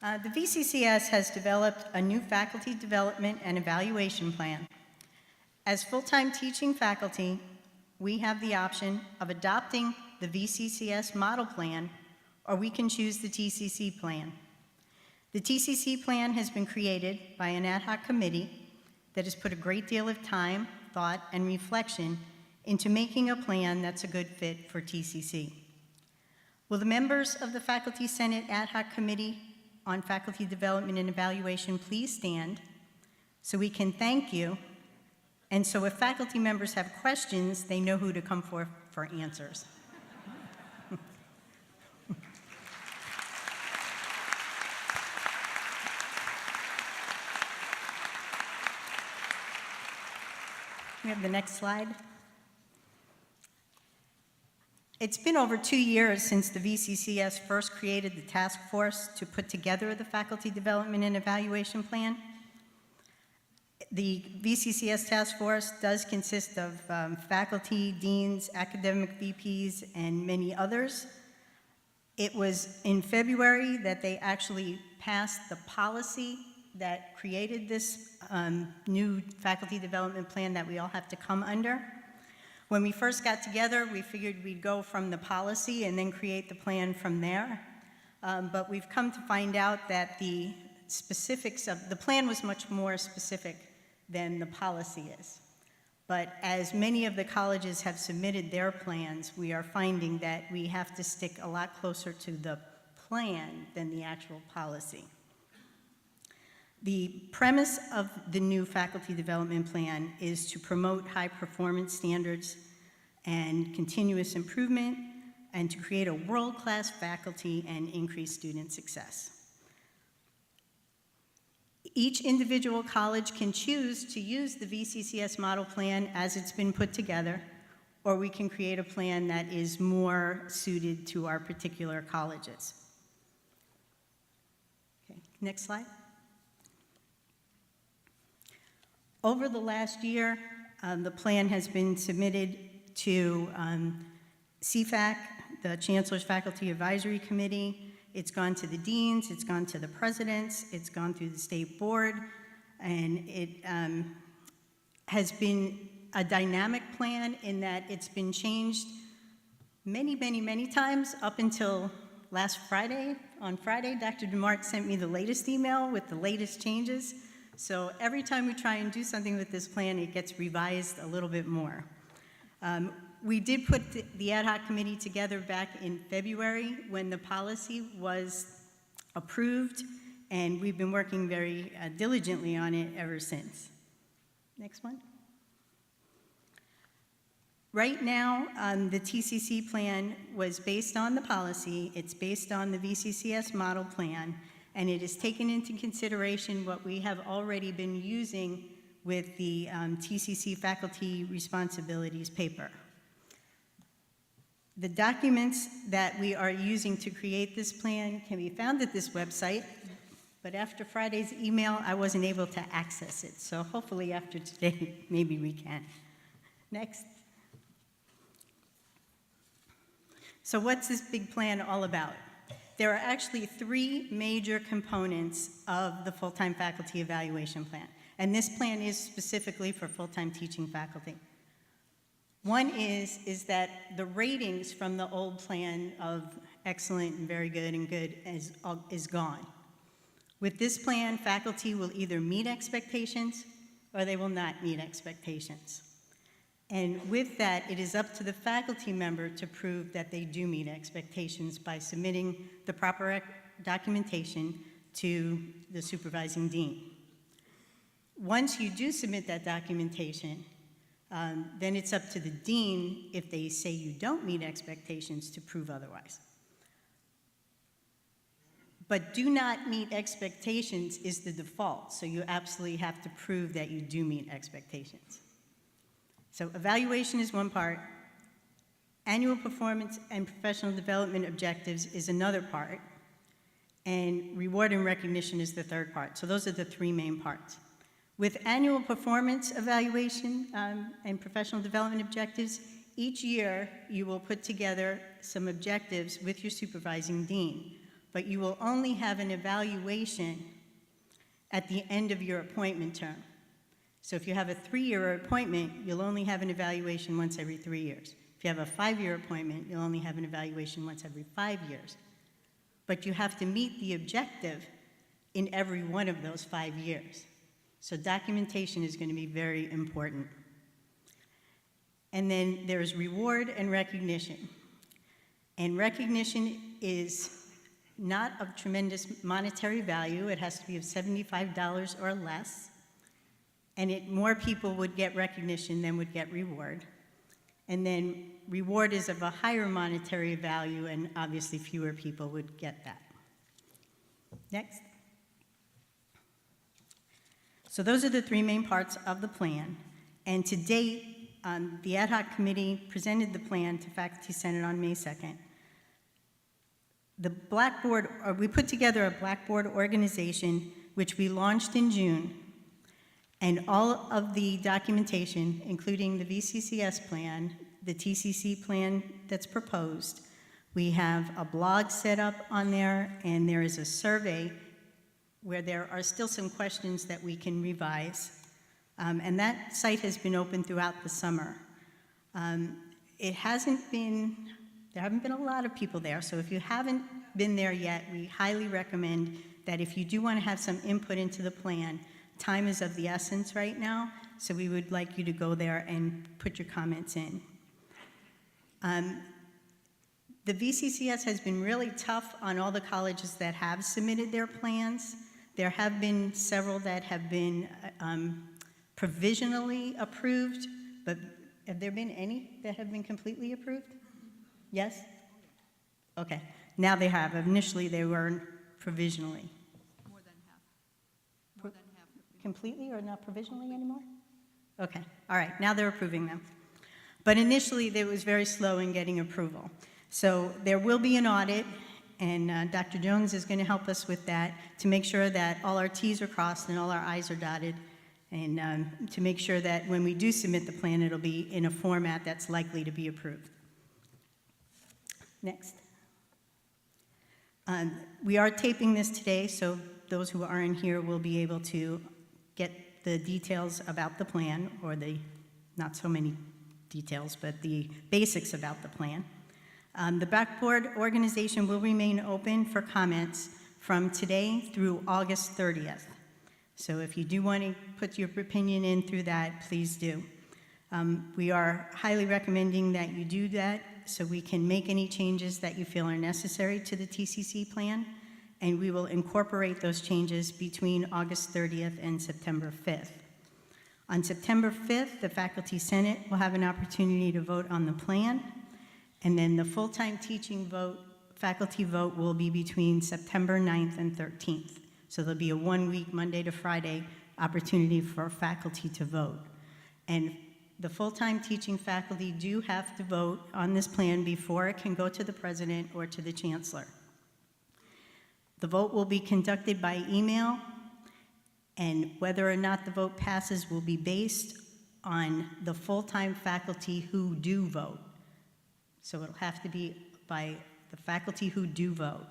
The VCCS has developed a new faculty development and evaluation plan. As full-time teaching faculty, we have the option of adopting the VCCS model plan, or we can choose the TCC plan. The TCC plan has been created by an ad hoc committee that has put a great deal of time, thought, and reflection into making a plan that's a good fit for TCC. Will the members of the Faculty Senate Ad Hoc Committee on Faculty Development and Evaluation please stand so we can thank you, and so if faculty members have questions, they know who to come for answers. We have the next slide. It's been over 2 years since the VCCS first created the task force to put together the Faculty Development and Evaluation Plan. The VCCS task force does consist of faculty, deans, academic VPs, and many others. It was in February that they actually passed the policy that created this new faculty development plan that we all have to come under. When we first got together, we figured we'd go from the policy and then create the plan from there. But we've come to find out that the specifics of the plan was much more specific than the policy is. But as many of the colleges have submitted their plans, we are finding that we have to stick a lot closer to the plan than the actual policy. The premise of the new faculty development plan is to promote high performance standards and continuous improvement, and to create a world-class faculty and increase student success. Each individual college can choose to use the VCCS model plan as it's been put together, or we can create a plan that is more suited to our particular colleges. Okay, next slide. Over the last year, the plan has been submitted to CFAC, the Chancellor's Faculty Advisory Committee. It's gone to the deans, it's gone to the presidents, it's gone through the state board, and it has been a dynamic plan in that it's been changed many times up until last Friday. On Friday, Dr. DeMark sent me the latest email with the latest changes. So every time we try and do something with this plan, it gets revised a little bit more. We did put the ad hoc committee together back in February when the policy was approved, and we've been working very diligently on it ever since. Next one. Right now, the TCC plan was based on the policy. It's based on the VCCS model plan, and it has taken into consideration what we have already been using with the TCC faculty responsibilities paper. The documents that we are using to create this plan can be found at this website, but after Friday's email, I wasn't able to access it, so hopefully after today, maybe we can. Next. So what's this big plan all about? There are actually 3 major components of the full-time faculty evaluation plan, and this plan is specifically for full-time teaching faculty. One is that the ratings from the old plan of excellent and very good and good is gone. With this plan, faculty will either meet expectations or they will not meet expectations. And with that, it is up to the faculty member to prove that they do meet expectations by submitting the proper documentation to the supervising dean. Once you do submit that documentation, then it's up to the dean, if they say you don't meet expectations, to prove otherwise. But do not meet expectations is the default, so you absolutely have to prove that you do meet expectations. So evaluation is one part, annual performance and professional development objectives is another part, and reward and recognition is the third part. So those are the 3 main parts. With annual performance evaluation and professional development objectives, each year you will put together some objectives with your supervising dean. but you will only have an evaluation at the end of your appointment term. So if you have a 3-year appointment, you'll only have an evaluation once every 3 years. If you have a 5-year appointment, you'll only have an evaluation once every 5 years. But you have to meet the objective in every one of those 5 years. So documentation is going to be very important. And then there's reward and recognition. And recognition is not of tremendous monetary value. It has to be of $75 or less. And more people would get recognition than would get reward. And then reward is of a higher monetary value, and obviously fewer people would get that. Next. So those are the 3 main parts of the plan. And to date, the ad hoc committee presented the plan to Faculty Senate on May 2nd. We put together a Blackboard organization, which we launched in June. And all of the documentation, including the VCCS plan, the TCC plan that's proposed, we have a blog set up on there, and there is a survey where there are still some questions that we can revise. And that site has been open throughout the summer. There haven't been a lot of people there, so if you haven't been there yet, we highly recommend that if you do want to have some input into the plan, time is of the essence right now, so we would like you to go there and put your comments in. The VCCS has been really tough on all the colleges that have submitted their plans. There have been several that have been provisionally approved, but have there been any that have been completely approved? Yes? Okay, now they have. Initially, they were provisionally. More than half. More than half. Completely or not provisionally anymore? Okay, all right, now they're approving them. But initially, it was very slow in getting approval. So there will be an audit, and Dr. Jones is going to help us with that to make sure that all our T's are crossed and all our I's are dotted, and to make sure that when we do submit the plan, it'll be in a format that's likely to be approved. Next. We are taping this today, so those who aren't here will be able to get the details about the plan, or the, not so many details, but the basics about the plan. The Blackboard organization will remain open for comments from today through August 30th. So if you do want to put your opinion in through that, please do. We are highly recommending that you do that so we can make any changes that you feel are necessary to the TCC plan, and we will incorporate those changes between August 30th and September 5th. On September 5th, the Faculty Senate will have an opportunity to vote on the plan, and then the full-time teaching vote, faculty vote, will be between September 9th and 13th. So there'll be a 1-week, Monday to Friday, opportunity for faculty to vote. And the full-time teaching faculty do have to vote on this plan before it can go to the president or to the chancellor. The vote will be conducted by email, and whether or not the vote passes will be based on the full-time faculty who do vote. So it'll have to be by the faculty who do vote.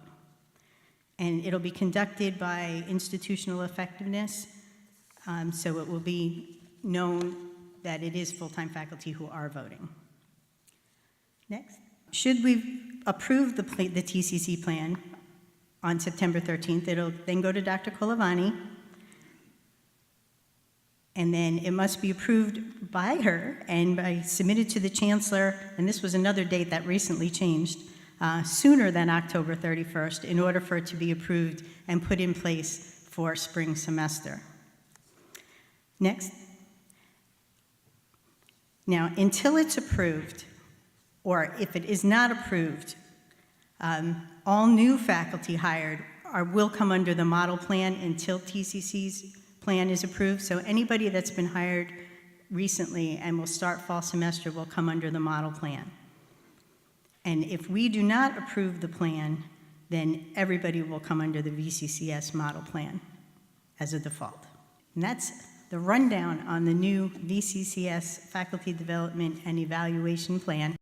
And it'll be conducted by institutional effectiveness, so it will be known that it is full-time faculty who are voting. Next. Should we approve the TCC plan on September 13th, it'll then go to Dr. Colavani, and then it must be approved by her and submitted to the chancellor, and this was another date that recently changed, sooner than October 31st in order for it to be approved and put in place for spring semester. Next. Now, until it's approved, or if it is not approved, all new faculty hired will come under the model plan until TCC's plan is approved. So anybody that's been hired recently and will start fall semester will come under the model plan. And if we do not approve the plan, then everybody will come under the VCCS model plan as a default. And that's the rundown on the new VCCS Faculty Development and Evaluation Plan.